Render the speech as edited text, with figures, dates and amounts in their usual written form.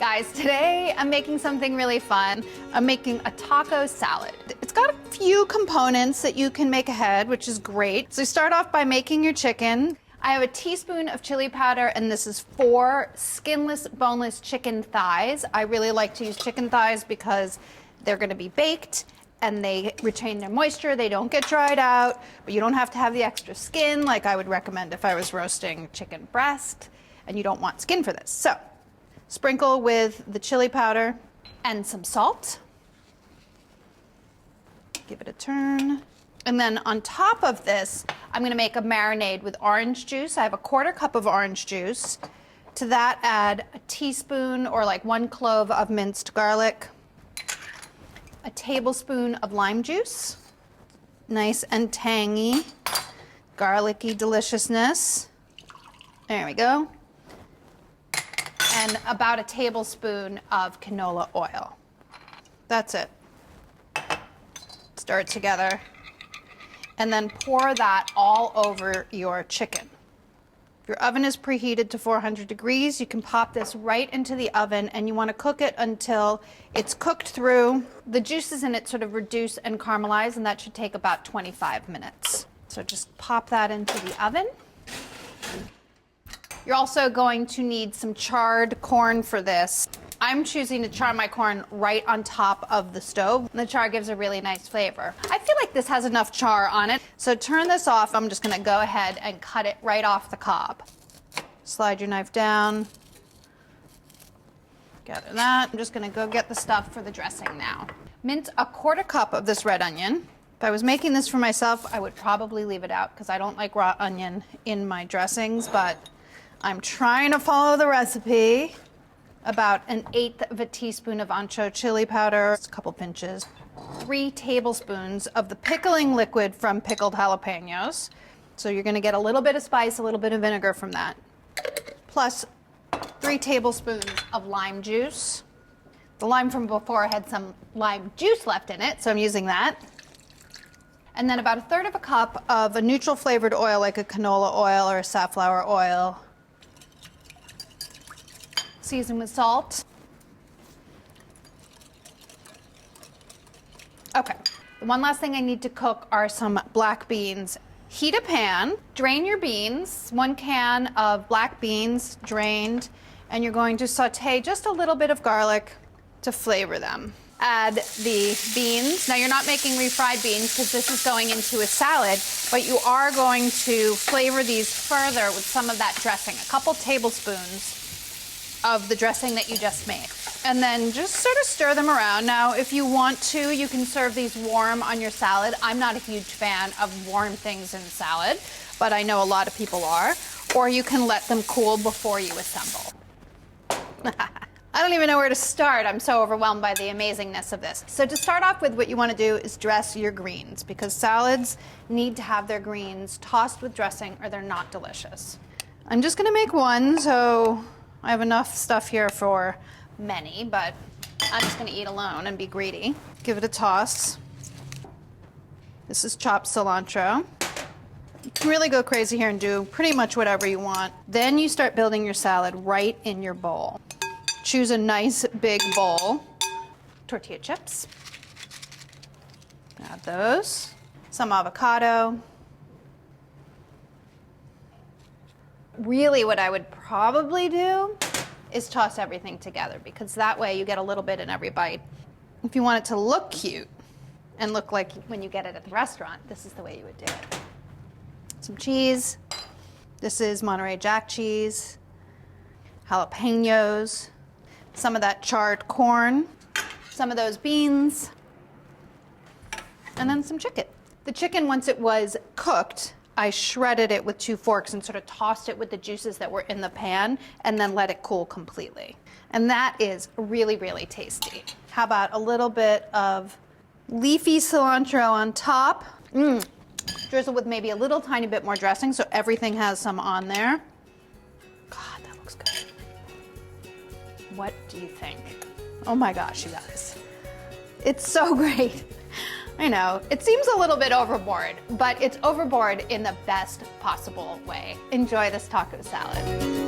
Guys, today I'm making something really fun. I'm making a taco salad. It's got a few components that you can make ahead, which is great. So start off by making your chicken. I have a teaspoon of chili powder, and this is 4 skinless, boneless chicken thighs. I really like to use chicken thighs because they're gonna be baked and they retain their moisture, they don't get dried out, but you don't have to have the extra skin like I would recommend if I was roasting chicken breast, and you don't want skin for this. So, sprinkle with the chili powder and some salt. Give it a turn. And then on top of this, I'm gonna make a marinade with orange juice. I have a 1/4 cup of orange juice. To that, add a teaspoon or like 1 clove of minced garlic, a tablespoon of lime juice, nice and tangy, garlicky deliciousness. There we go. And about a tablespoon of canola oil. That's it. Stir it together. And then pour that all over your chicken. If your oven is preheated to 400 degrees, you can pop this right into the oven, and you want to cook it until it's cooked through. The juices in it sort of reduce and caramelize, and that should take about 25 minutes. So just pop that into the oven. You're also going to need some charred corn for this. I'm choosing to char my corn right on top of the stove. The char gives a really nice flavor. I feel like this has enough char on it. So turn this off. I'm just gonna go ahead and cut it right off the cob. Slide your knife down. Gather that. I'm just gonna go get the stuff for the dressing now. Mince a 1/4 cup of this red onion. If I was making this for myself, I would probably leave it out because I don't like raw onion in my dressings, but I'm trying to follow the recipe. About 1/8 of a teaspoon of ancho chili powder, a couple pinches, 3 tablespoons of the pickling liquid from pickled jalapenos. So you're gonna get a little bit of spice, a little bit of vinegar from that. Plus 3 tablespoons of lime juice. The lime from before had some lime juice left in it, so I'm using that. And then about 1/3 of a cup of a neutral flavored oil like a canola oil or a safflower oil. Season with salt. Okay, the one last thing I need to cook are some black beans. Heat a pan, drain your beans, 1 can of black beans drained, and you're going to saute just a little bit of garlic to flavor them. Add the beans. Now you're not making refried beans because this is going into a salad, but you are going to flavor these further with some of that dressing, a couple tablespoons of the dressing that you just made. And then just sort of stir them around. Now, if you want to, you can serve these warm on your salad. I'm not a huge fan of warm things in salad, but I know a lot of people are. Or you can let them cool before you assemble. I don't even know where to start. I'm so overwhelmed by the amazingness of this. So to start off with, what you want to do is dress your greens, because salads need to have their greens tossed with dressing or they're not delicious. I'm just gonna make one, so I have enough stuff here for many, but I'm just gonna eat alone and be greedy. Give it a toss. This is chopped cilantro. You can really go crazy here and do pretty much whatever you want. Then you start building your salad right in your bowl. Choose a nice big bowl. Tortilla chips. Add those. Some avocado. Really, what I would probably do is toss everything together, because that way you get a little bit in every bite. If you want it to look cute and look like when you get it at the restaurant, this is the way you would do it. Some cheese. This is Monterey Jack cheese. Jalapenos. Some of that charred corn. Some of those beans. And then some chicken. The chicken, once it was cooked, I shredded it with 2 forks and sort of tossed it with the juices that were in the pan and then let it cool completely. And that is really, really tasty. How about a little bit of leafy cilantro on top? Drizzle with maybe a little tiny bit more dressing so everything has some on there. God, that looks good. What do you think? Oh my gosh, you guys. It's so great. I know, it seems a little bit overboard, but it's overboard in the best possible way. Enjoy this taco salad.